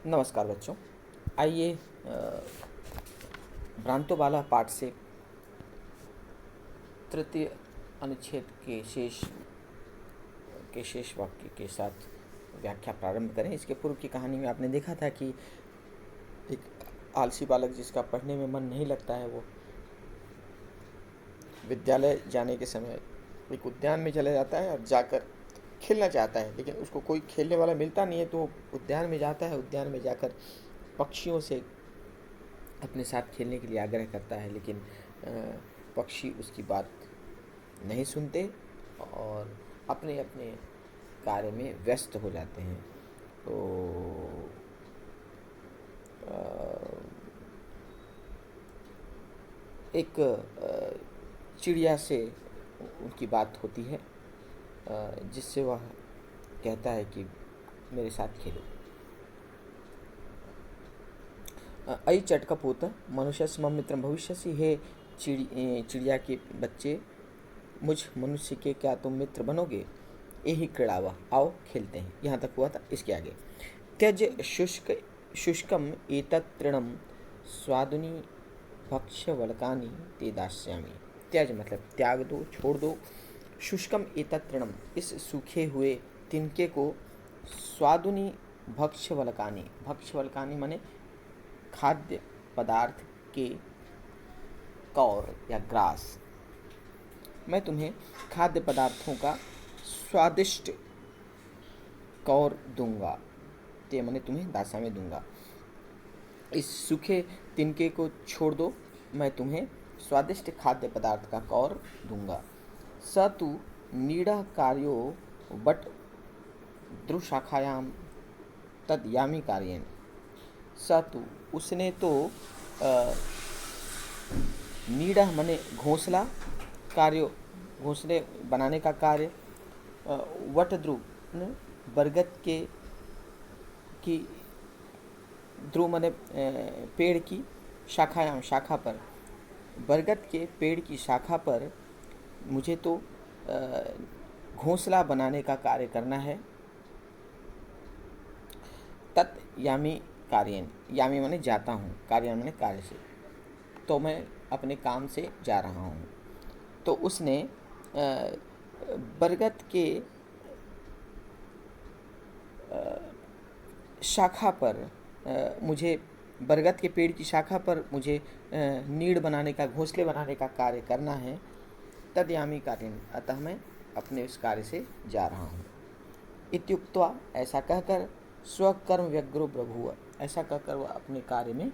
नमस्कार बच्चों। आइए भ्रांतोबाला पाठ से तृतीय अनुच्छेद के शेष वाक्य के साथ व्याख्या प्रारंभ करें। इसके पूर्व की कहानी में आपने देखा था कि एक आलसी बालक जिसका पढ़ने में मन नहीं लगता है, वो विद्यालय जाने के समय एक उद्यान में चला जाता है और जाकर खेलना चाहता है, लेकिन उसको कोई खेलने वाला मिलता नहीं है। तो उद्यान में जाता है, उद्यान में जाकर पक्षियों से अपने साथ खेलने के लिए आग्रह करता है, लेकिन पक्षी उसकी बात नहीं सुनते और अपने अपने कार्य में व्यस्त हो जाते हैं। तो एक चिड़िया से उनकी बात होती है, जिससे वह कहता है कि मेरे साथ खेलो। अयि चटकपूत मनुष्यस्य मम मित्रम भविष्यसि। हे चिड़िया के बच्चे, मुझ मनुष्य के क्या तुम मित्र बनोगे? यही क्रीड़ावः, आओ खेलते हैं। यहाँ तक हुआ था। इसके आगे त्यज शुष्कम एतत् तृणम स्वादुनि भक्ष्यवल्कानि ते दास्यामि। त्यज मतलब त्याग दो, छोड़ दो। शुष्कम एतत् तृणम, इस सूखे हुए तिनके को। स्वादुनि भक्ष्यवल्कानि, भक्ष्यवल्कानि माने खाद्य पदार्थ के कौर या ग्रास। मैं तुम्हें खाद्य पदार्थों का स्वादिष्ट कौर दूंगा। ते मैंने तुम्हें दासा में दूंगा। इस सूखे तिनके को छोड़ दो, मैं तुम्हें स्वादिष्ट खाद्य पदार्थ का कौर दूंगा। स तु नीड़ा कार्यो बट द्रुशाखायाम तद यामी कार्येन। स तु, उसने तो नीड़ा मने घोंसला, कार्यो घोंसले बनाने का कार्य। वट ध्रुव बरगद के की, ध्रुव मने पेड़ की, शाखायाम शाखा पर, बरगद के पेड़ की शाखा पर मुझे तो घोंसला बनाने का कार्य करना है। तत् यामी कार्येन, यामी माने जाता हूँ, कार्य माने कार्य से, तो मैं अपने काम से जा रहा हूँ। तो उसने बरगद के शाखा पर मुझे, बरगद के पेड़ की शाखा पर मुझे नीड़ बनाने का, घोंसले बनाने का कार्य करना है। तदयामी कार्य, अतः मैं अपने उस कार्य से जा रहा हूँ। इत्युक्त्वा, ऐसा कहकर, स्वकर्म व्यग्रो बभूव, ऐसा कहकर वह अपने कार्य में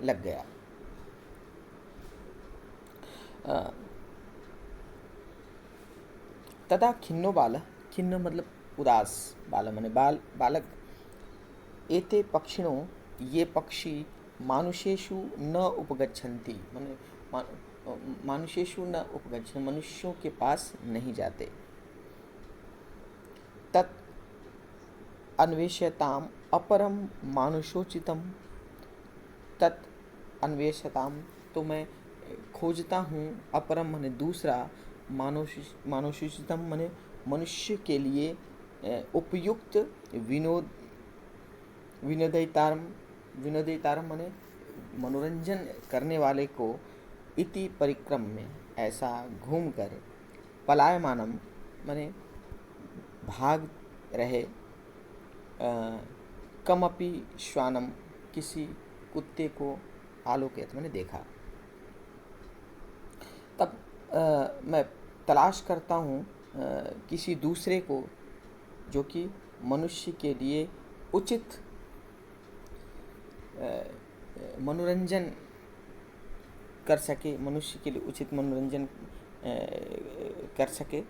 लग गया। तथा खिन्नो बाल, खिन्न मतलब उदास, बाल माने बालक। एते पक्षिणो, ये पक्षी, मानुषेषु न उपगच्छन्ति, माने मानुषेषु न उपगच्छन्ति, मनुष्यों के पास नहीं जाते। तत् अन्वेष्यताम अपरम मानुषोचितम। तत् अन्वेष्यताम, तो मैं खोजता हूँ, अपरम माने दूसरा, मानुषोचितम माने मनुष्य के लिए उपयुक्त, विनोदितारम माने मनोरंजन करने वाले को, इति परिक्रम में, ऐसा घूमकर, पलायमानम माने भाग रहे, कमपि श्वानम, किसी कुत्ते को, आलोकित मैंने देखा। तब मैं तलाश करता हूँ किसी दूसरे को जो कि मनुष्य के लिए उचित मनोरंजन कर सके, मनुष्य के लिए उचित मनोरंजन कर सके।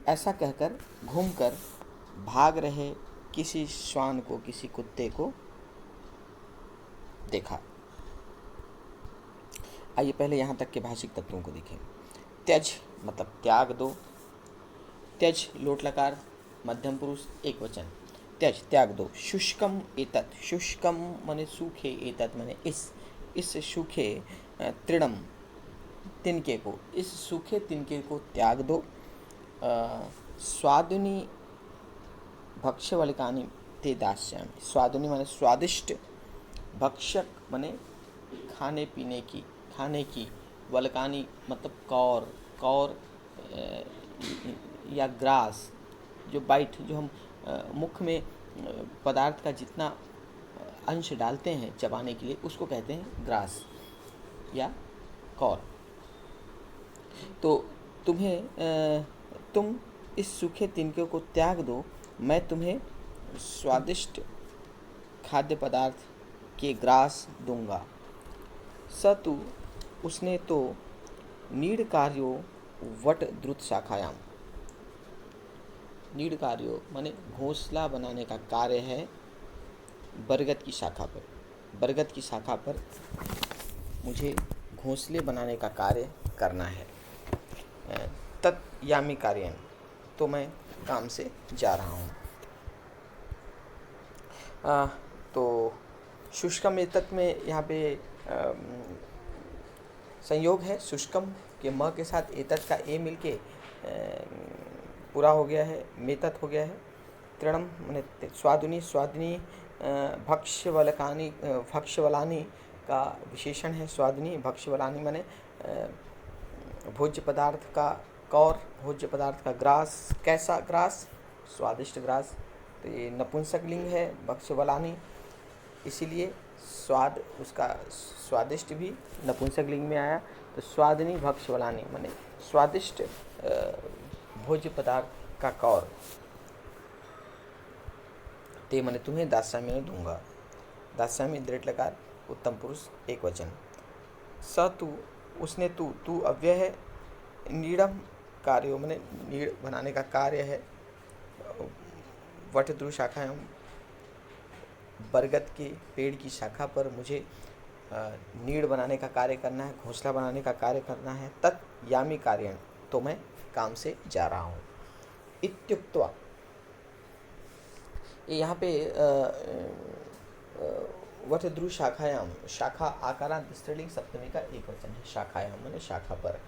ऐसा कहकर घूमकर भाग रहे किसी श्वान को, किसी कुत्ते को देखा। आइए पहले यहाँ तक के भाषिक तत्वों को देखें। त्यज मतलब त्याग दो। त्यज लोट लकार, मध्यम पुरुष, एक वचन। त्यज त्याग दो। शुष्कम एतत्, शुष्कम माने सूखे, एतत् माने इस सूखे तृणम तिनके को, इस सूखे तिनके को त्याग दो। स्वादुनि भक्ष्यवल्कानि, ते दास्यामि। स्वादुनी माने स्वादिष्ट, भक्षक माने खाने पीने की, खाने की, वलकानी मतलब कौर, कौर या ग्रास, जो बाइट, जो हम मुख में पदार्थ का जितना अंश डालते हैं चबाने के लिए, उसको कहते हैं ग्रास या कौर। तो तुम इस सूखे तिनके को त्याग दो, मैं तुम्हें स्वादिष्ट खाद्य पदार्थ के ग्रास दूंगा। स तु उसने तो नीड कार्यो वट द्रुत शाखायाम। नीड कार्यो माने घोंसला बनाने का कार्य है बरगद की शाखा पर। बरगद की शाखा पर मुझे घोंसले बनाने का कार्य करना है। तत् यामी कार्यन, तो मैं काम से जा रहा हूँ। तो शुष्कम एतत् में यहाँ पे संयोग है। शुष्कम के म के साथ एतत् का ए मिलके पूरा हो गया है, मेतत् हो गया है। तृणम माने स्वादुनी, स्वादिनी भक्ष्यवलकानी, भक्ष्यवलानी का विशेषण है स्वादिनी। भक्ष्यवलानी माने भोज्य पदार्थ का कौर, भोज्य पदार्थ का ग्रास। कैसा ग्रास? स्वादिष्ट ग्रास। तो ये नपुंसक लिंग है भक्ष्यवलानी, इसीलिए स्वाद उसका स्वादिष्ट भी नपुंसक लिंग में आया। तो स्वादिनी भक्ष्यवलानी माने स्वादिष्ट भोज्य पदार्थ का कौर। ते माने तुम्हें दास्यामी में दूंगा। दास्यामी दृढ़ लकार, उत्तम पुरुष, एक वचन। स तू उसने, तू अव्यय है। नीड़म कार्यो माने नीड़ बनाने का कार्य है। वट ध्रुव शाखा, बरगद के पेड़ की शाखा पर मुझे नीड़ बनाने का कार्य करना है, घोंसला बनाने का कार्य करना है। तत् यामी कार्यन, तो मैं काम से जा रहा हूँ। इत्युक्त्वा, यहाँ पे वट ध्रुव शाखायाम, शाखा आकारांत स्त्रीलिंग सप्तमी का एक वचन है। शाखायाम माने शाखा पर।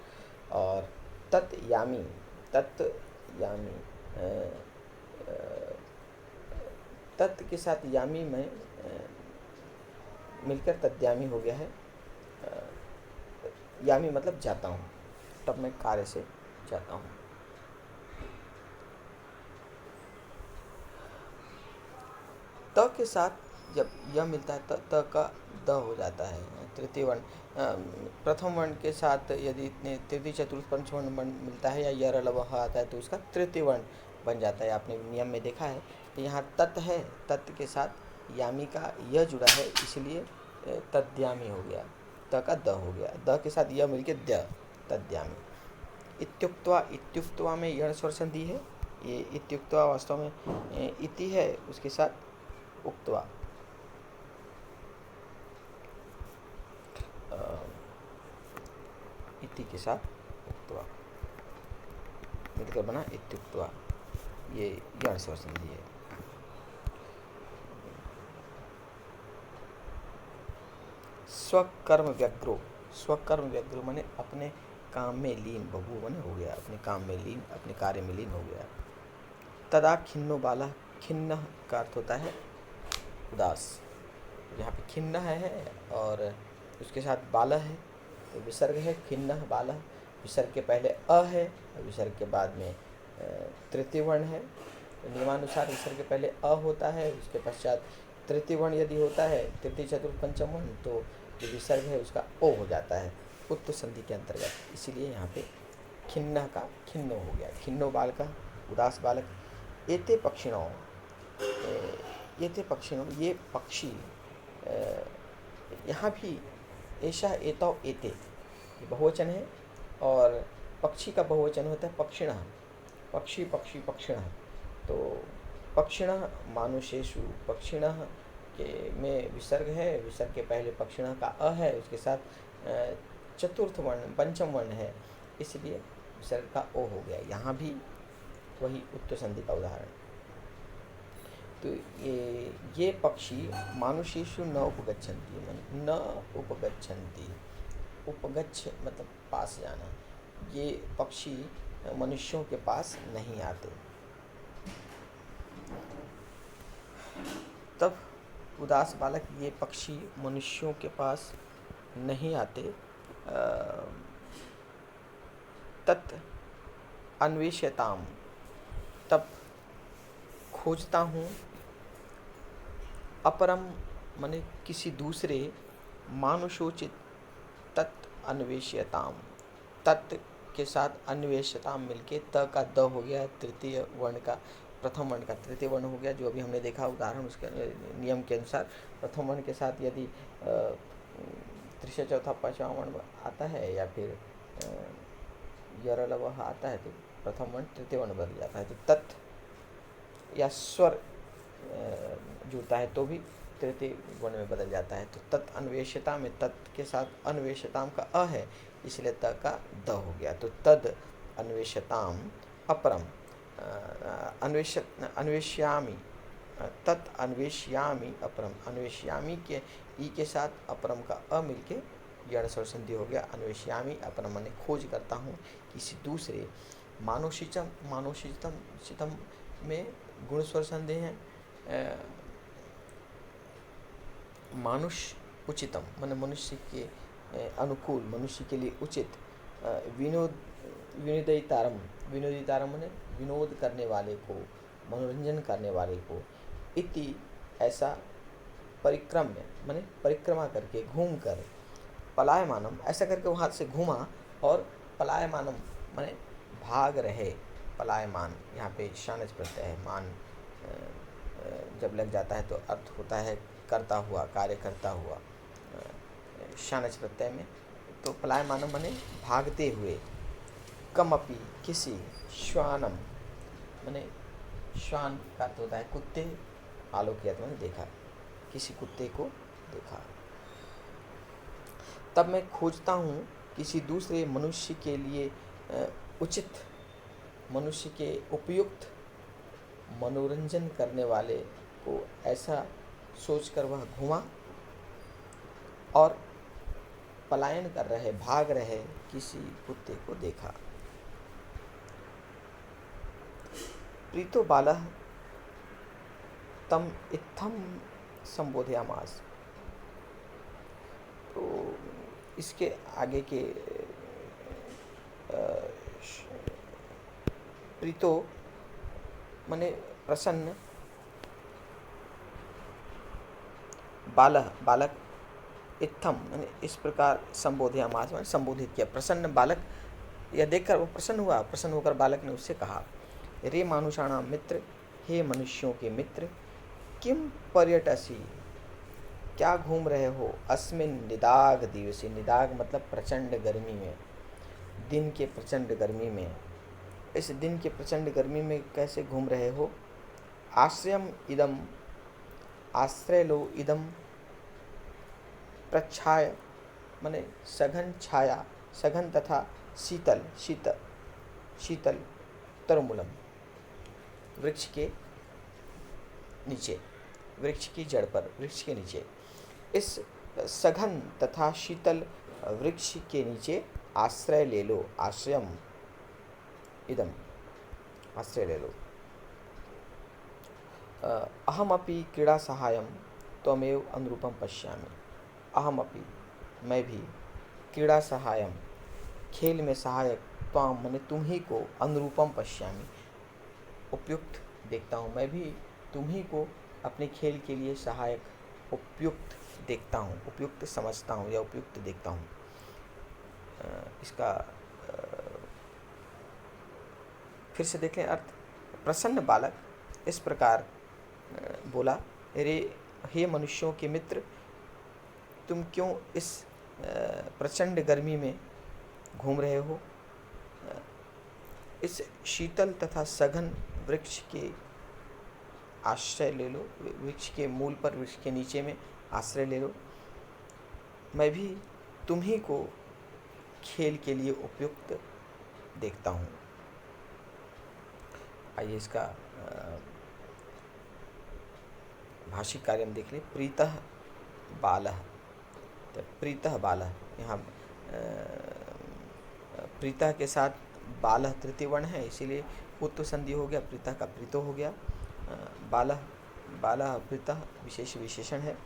और तत् यामी, तत् यामी, तत् के साथ यामी में मिलकर तद्यामी हो गया है। यामी मतलब जाता हूँ, तब मैं कार्य से जाता हूँ। त के साथ जब यह मिलता है त का द हो जाता है। तृतीय वर्ण, प्रथम वर्ण के साथ यदि तृतीय चतुर्थ पंचम वर्ण मिलता है या यर लवह आता है तो उसका तृतीय वर्ण बन जाता है। आपने नियम में देखा है। यहाँ तत् है, तत् के साथ यामी का यह जुड़ा है, इसलिए तद्यामी हो गया। त का द हो गया, द के साथ यह मिलके द, तद्यामी। इत्युक्त्वा, इत्युक्त्वा में यण स्वर संधि है। ये इत्युक्त्वा वास्तव में इति है, उसके साथ उक्त्वा। इति के साथ उक्त्वा मिलकर बना इत्युक्त्वा। ये यण स्वर संधि है। स्वकर्म व्यग्रो, स्वकर्म व्यग्रो माने अपने काम में लीन, बभू माने हो गया, अपने काम में लीन, अपने कार्य में लीन हो गया। तदा खिन्नो बाला, खिन्न का अर्थ होता है उदास। यहाँ पे खिन्न है और उसके साथ बाला है, तो विसर्ग है खिन्न बाला। विसर्ग के पहले अ है, विसर्ग के बाद में तृतीय वर्ण है। नियमानुसार विसर्ग के पहले अ होता है, उसके पश्चात तृतीय वर्ण यदि होता है, तृतीय चतुर्थ पंचम वर्ण, तो जो विसर्ग है उसका ओ हो जाता है उत्त संधि के अंतर्गत। इसीलिए यहाँ पे खिन्न का खिन्नो हो गया। खिन्नो बालक, उदास बालक। एते पक्षिणों, एते पक्षिणों, ये पक्षी, यहाँ भी ऐसा एतौ एते बहुवचन है और पक्षी का बहुवचन होता है पक्षिणः। पक्षी, पक्षी, पक्षिणः। तो पक्षिणः मानुषेषु, पक्षिणः के में विसर्ग है, विसर्ग के पहले पक्षिणः का अ है, उसके साथ चतुर्थ वर्ण पंचम वर्ण है, इसलिए विसर्ग का ओ हो गया। यहाँ भी वही उत्तर संधि का उदाहरण। तो ये पक्षी मानुषेषु न उपगच्छन्ति, न उपगच्छन्ति, उपगच्छ मतलब पास जाना। ये पक्षी मनुष्यों के पास नहीं आते। तब उदास बालक, ये पक्षी मनुष्यों के पास नहीं आते, तत् अन्वेष्यताम, तब खोजता हूँ, अपरम माने किसी दूसरे, मानुषोचित, तत् अन्वेष्यताम, तत् के साथ अन्वेष्यताम मिलके त का द हो गया, तृतीय वर्ण का प्रथम वर्ण का तृतीय वर्ण हो गया, जो अभी हमने देखा उदाहरण उसके नियम के अनुसार। प्रथम वर्ण के साथ यदि तीसरा चौथा पांचवा वर्ण आता है या फिर यरलवः आता है तो प्रथम वर्ण तृतीय वर्ण बदल जाता है। तो तत् या स्वर जुड़ता है तो भी तृतीय वर्ण में बदल जाता है। तो तत् अन्वेष्यता में तत् के साथ अन्वेष्यताम का अ है, इसलिए त का द हो गया। तो तद अन्वेष्यताम अपरम, अन्वेष्यामि, तत् अन्वेष्यामि अपरम, अन्वेष्यामि के ई के साथ अपरम का अ मिलके यण स्वर संधि हो गया। अन्वेष्यामि अपरम माने खोज करता हूँ किसी दूसरे, मानुषितम, मानुषितम में गुण स्वर संधि हैं, मानुष उचितम माने मनुष्य के अनुकूल, मनुष्य के लिए उचित, विनोदितारम, विनोदितारम माने विनोद करने वाले को, मनोरंजन करने वाले को, इति ऐसा, परिक्रम्य माने परिक्रमा करके, घूम कर, पलायमानम ऐसा करके वहाँ से घूमा, और पलायमानम माने भाग रहे, पलायमान यहाँ पे शानच प्रत्यय है, मान जब लग जाता है तो अर्थ होता है करता हुआ, कार्य करता हुआ, शानच प्रत्यय में। तो पलायमानम माने भागते हुए, कमपि किसी, श्वानम माने श्वान का अर्थ होता है कुत्ते, आलोक्यत मैंने देखा, किसी कुत्ते को देखा। तब मैं खोजता हूँ किसी दूसरे मनुष्य के लिए उचित, मनुष्य के उपयुक्त, मनोरंजन करने वाले को, ऐसा सोचकर वह घुमा और पलायन कर रहे, भाग रहे किसी कुत्ते को देखा। प्रीतो बालः तम इत्थम संबोधयामास। तो इसके आगे के प्रीतो माने प्रसन्न, बालः बालक, इत्थम माने इस प्रकार, संबोधयामास माने संबोधित किया। प्रसन्न बालक, यह देखकर वो प्रसन्न हुआ, प्रसन्न होकर बालक ने उससे कहा, रे मानुषाणाम मित्र, हे मनुष्यों के मित्र, किम पर्यटसी, क्या घूम रहे हो, अस्मिन निदाग दिवसी, निदाग मतलब प्रचंड गर्मी में, दिन के प्रचंड गर्मी में, इस दिन के प्रचंड गर्मी में कैसे घूम रहे हो। आश्रयम इदम, आश्रय लो, इदम प्रच्छाय माने सघन छाया, सघन तथा शीतल, शीतल तरुमूलम, वृक्ष के नीचे, वृक्ष की जड़ पर, वृक्ष के नीचे, इस सघन तथा शीतल वृक्ष के नीचे आश्रय ले लो, आश्रयम इदम, आश्रय ले लो। अहमपि क्रीड़ा सहायम त्वमेव अनुरूपम पश्यामि, अहमपि मैं भी, क्रीड़ा सहायम खेल में सहायक, त्वाम माने तुम ही को, अनुरूपम पश्यामि उपयुक्त देखता हूँ, मैं भी तुम ही को अपने खेल के लिए सहायक, उपयुक्त देखता हूँ, उपयुक्त समझता हूँ या उपयुक्त देखता हूँ। इसका फिर से देखें अर्थ। प्रसन्न बालक इस प्रकार बोला, अरे हे मनुष्यों के मित्र, तुम क्यों इस प्रचंड गर्मी में घूम रहे हो, इस शीतल तथा सघन वृक्ष के आश्रय ले लो, वृक्ष के मूल पर, वृक्ष के नीचे में आश्रय ले लो, मैं भी तुम ही को खेल के लिए उपयुक्त देखता हूँ। आइए इसका भाषिक कार्य हम देख लें। प्रीतः बालः, तो प्रीतः बालः, यहाँ प्रीतः के साथ बालः तृतीय वर्ण है, इसीलिए उत्व संधि हो गया, प्रीतः का प्रीतो हो गया। बालः बाला वृतः विशेष विशेषण है।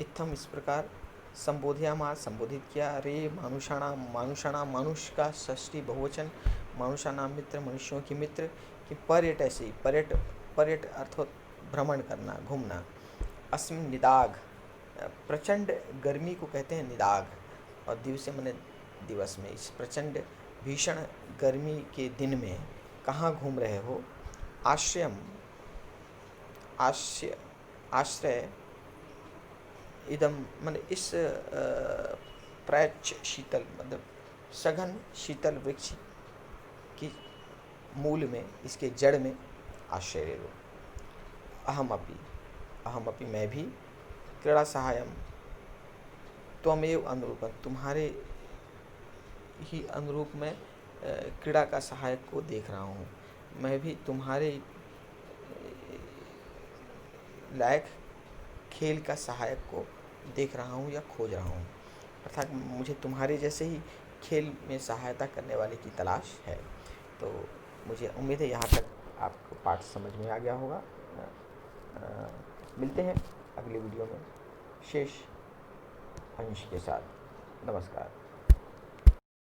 इत्थम इस प्रकार, संबोधयामास संबोधित किया, रे मानुषाणाम मानुषाणाम मानुष का षष्ठी बहुवचन, मानुषाणाम मित्र मनुष्यों की मित्र, कि पर्यट ऐसे ही पर्यट अर्थात भ्रमण करना घूमना। अस्मिन निदाग, प्रचंड गर्मी को कहते हैं निदाग, और दिवसे मने दिवस में। इस प्रचंड भीषण गर्मी के दिन में कहाँ घूम रहे हो। आश्रयम आश्रय इदम माने इस प्राच्य शीतल मतलब सघन शीतल वृक्ष की मूल में, इसके जड़ में आश्रय ले लो। अहम अपि मैं भी, क्रीड़ा सहायम त्वमेव अनुरूपम, तुम्हारे ही अनुरूप में क्रीड़ा का सहायक को देख रहा हूँ। मैं भी तुम्हारे लायक खेल का सहायक को देख रहा हूँ या खोज रहा हूँ, अर्थात मुझे तुम्हारे जैसे ही खेल में सहायता करने वाले की तलाश है। तो मुझे उम्मीद है यहाँ तक आपको पाठ समझ में आ गया होगा। मिलते हैं अगले वीडियो में शेष अंश के साथ। नमस्कार।